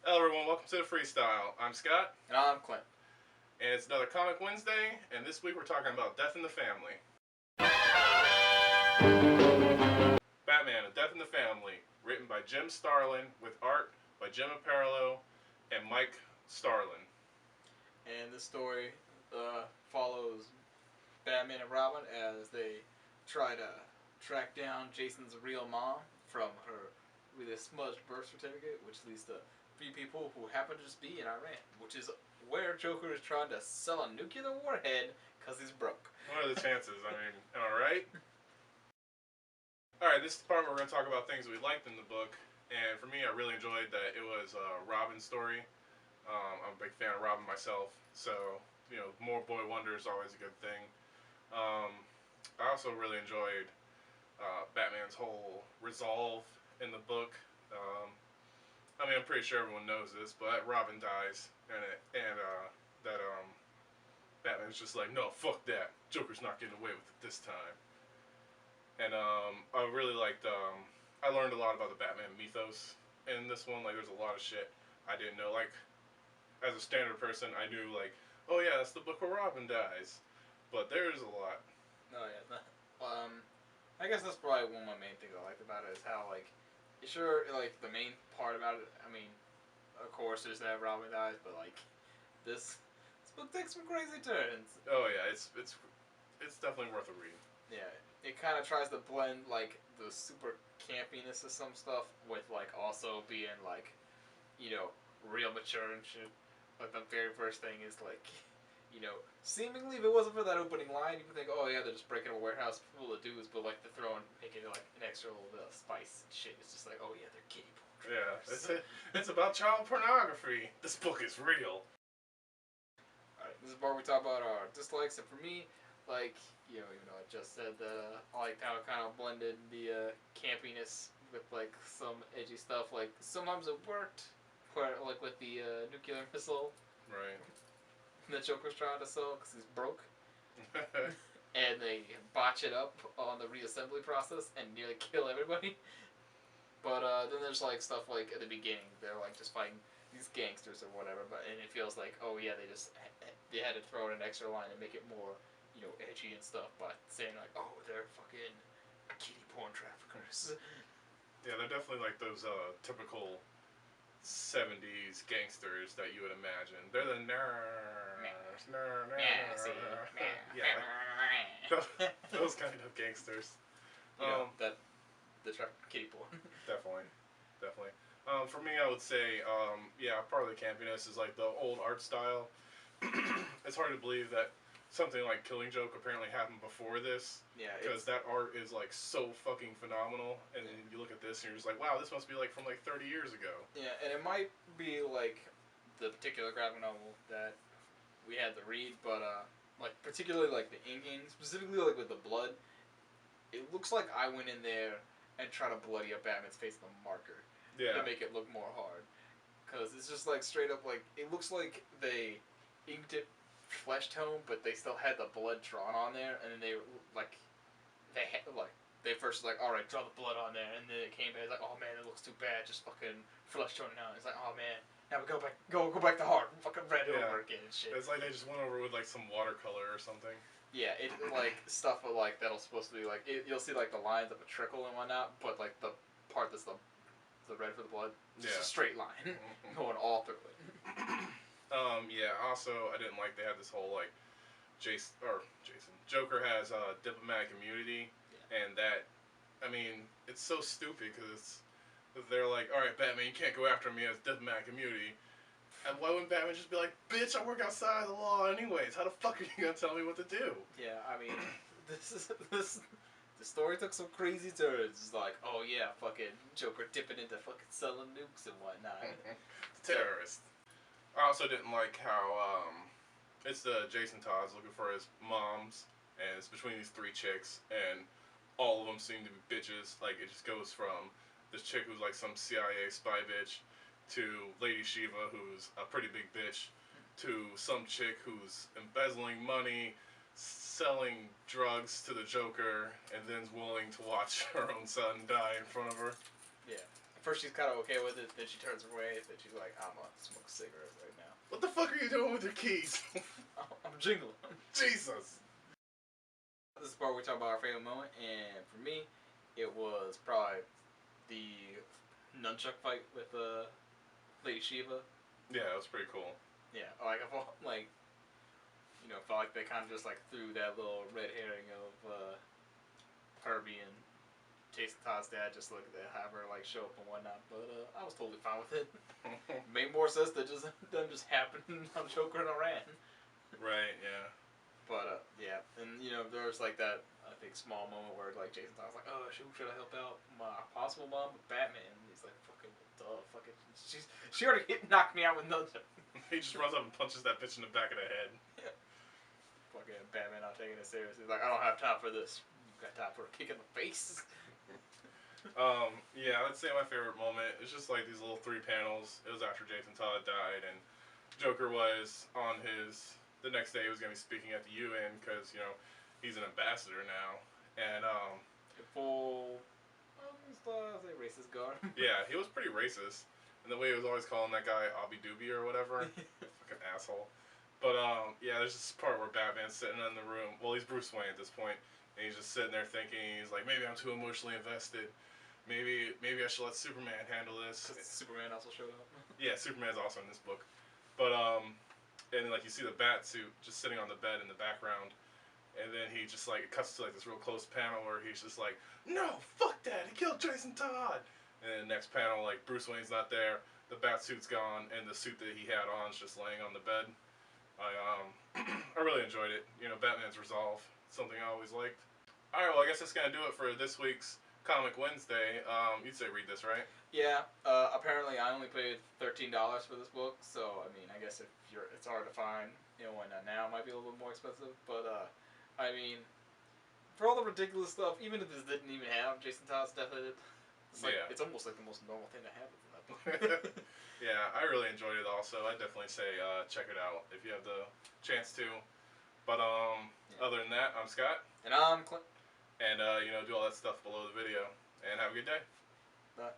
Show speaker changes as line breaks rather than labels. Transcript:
Hello everyone, welcome to the Freestyle. I'm Scott.
And I'm Clint.
And it's another Comic Wednesday, and this week we're talking about Death in the Family. Batman, A Death in the Family, written by Jim Starlin, with art by Jim Apariello and Mike Starlin.
And this story follows Batman and Robin as they try to track down Jason's real mom from her really smudged birth certificate, which leads to three people who happen to just be in Iran, which is where Joker is trying to sell a nuclear warhead because he's broke.
What are the chances? I mean, am I right? Alright, this is the part where we're going to talk about things we liked in the book. And for me, I really enjoyed that it was Robin's story. I'm a big fan of Robin myself, so, more boy wonder is always a good thing. I also really enjoyed Batman's whole resolve in the book. I'm pretty sure everyone knows this, but Robin dies, and Batman's just like, no, fuck that. Joker's not getting away with it this time. And I really liked. I learned a lot about the Batman mythos in this one. Like, there's a lot of shit I didn't know. Like, as a standard person, I knew like, oh yeah, that's the book where Robin dies. But there's a lot.
Oh yeah. I guess that's probably one of my main things I liked about it is how like the main part about it. I mean, of course, there's that Robin dies, but like this book takes some crazy turns.
Oh yeah, it's definitely worth a read.
Yeah, it kind of tries to blend like the super campiness of some stuff with like also being like, real mature and shit. Like the very first thing is like, seemingly if it wasn't for that opening line, you would think, oh yeah, they're just breaking a warehouse full of dudes, but like they're making it like an extra little bit of spice and shit. It's just like, oh yeah, they're kiddie porn.
Yeah, it's about child pornography. This book is real.
Alright, this is the part we talk about our dislikes, and for me, like, even though I just said that I liked how it kind of blended the campiness with like some edgy stuff. Like sometimes it worked, where like with the nuclear missile.
Right.
The Joker's trying to sell because he's broke. And they botch it up on the reassembly process and nearly kill everybody. But then there's like stuff like at the beginning, they're like just fighting these gangsters or whatever, and it feels like, oh yeah, they had to throw in an extra line and make it more, edgy and stuff by saying like, oh, they're fucking kiddie porn traffickers.
Yeah, they're definitely like those typical 70s gangsters that you would imagine. They're the nerds. Yeah, those kind of gangsters.
The kitty porn.
Definitely. For me, I would say, part of the campiness is like the old art style. It's hard to believe that something like Killing Joke apparently happened before this.
Yeah,
because that art is like so fucking phenomenal, and then you look at this and you're just like, wow, this must be like from like 30 years ago.
Yeah, and it might be like the particular graphic novel that we had to read, but like particularly like the inking, specifically like with the blood, it looks like I went in there and tried to bloody up Batman's face with a marker to make it look more hard, because it's just like straight up like it looks like they inked it flesh tone, but they still had the blood drawn on there, and then they first like, all right, draw the blood on there, and then it came back, it's like, oh man, it looks too bad, just fucking flesh tone it out. It's like, oh man, now we go back to hard, fucking red over again and shit.
It's like they just went over with like some watercolor or something.
Yeah, it like stuff like that'll supposed to be like you'll see like the lines of a trickle and whatnot, but like the part that's the red for the blood, just a straight line going all through it.
Also, I didn't like they had this whole like Joker has diplomatic immunity, and that, it's so stupid because they're like, all right, Batman, you can't go after me as diplomatic immunity. And why wouldn't Batman just be like, bitch, I work outside of the law anyways. How the fuck are you gonna tell me what to do?
Yeah, the story took some crazy turns. It's like, oh yeah, fucking Joker dipping into fucking selling nukes and whatnot.
Terrorist. I also didn't like how it's the Jason Todd's looking for his moms, and it's between these three chicks, and all of them seem to be bitches. Like, it just goes from this chick who's like some CIA spy bitch, to Lady Shiva, who's a pretty big bitch, to some chick who's embezzling money, selling drugs to the Joker, and then's willing to watch her own son die in front of her.
Yeah. first she's kind of okay with it, then she turns away, then she's like, I'm gonna smoke a cigarette right now.
What the fuck are you doing with your keys?
I'm jingling.
Jesus.
This is the part where we talk about our favorite moment, and for me, it was probably the nunchuck fight with Lady Shiva.
Yeah, it was pretty cool.
Yeah, like I felt like, you know, felt like they kind of just like threw that little red herring of her being Jason Todd's dad, just look at that, have her like show up and whatnot. But I was totally fine with it. Made more sense than just happening on Joker and Iran.
Right. Yeah.
But yeah, and you know there was like that I think small moment where like Jason Todd's like, oh should I help out my possible mom with Batman? And he's like, fucking duh, fucking she already knocked me out with nunchuck.
He just runs up and punches that bitch in the back of the head.
Yeah. Fucking Batman not taking it seriously. He's like, I don't have time for this. You got time for a kick in the face.
Yeah, I'd say my favorite moment is just like these little 3 panels. It was after Jason Todd died, and Joker was on the next day he was going to be speaking at the UN because, you know, he's an ambassador now. And,
full, say racist guard.
yeah, he was pretty racist. And the way he was always calling that guy Abby Doobie or whatever. Fucking asshole. But, yeah, there's this part where Batman's sitting in the room. Well, he's Bruce Wayne at this point, and he's just sitting there thinking, he's like, maybe I'm too emotionally invested. Maybe I should let Superman handle this.
Superman also showed up.
Yeah, Superman's also in this book. But, and like you see the bat suit just sitting on the bed in the background. And then he just like, it cuts to like this real close panel where he's just like, no, fuck that, he killed Jason Todd. And then the next panel, like Bruce Wayne's not there, the bat suit's gone, and the suit that he had on is just laying on the bed. I really enjoyed it. You know, Batman's resolve, something I always liked. Alright, well I guess that's gonna do it for this week's Comic Wednesday. You'd say read this, right?
Yeah. Apparently, I only paid $13 for this book, so I mean, I guess if it's hard to find, you know, why not now? It might be a little bit more expensive, but I mean, for all the ridiculous stuff, even if this didn't even have Jason Todd's death in it, it's like it's almost like the most normal thing that happens in that book.
Yeah, I really enjoyed it. Also, I'd definitely say check it out if you have the chance to. But other than that, I'm Scott.
And I'm Clint.
And, you know, do all that stuff below the video. And have a good day.
Bye.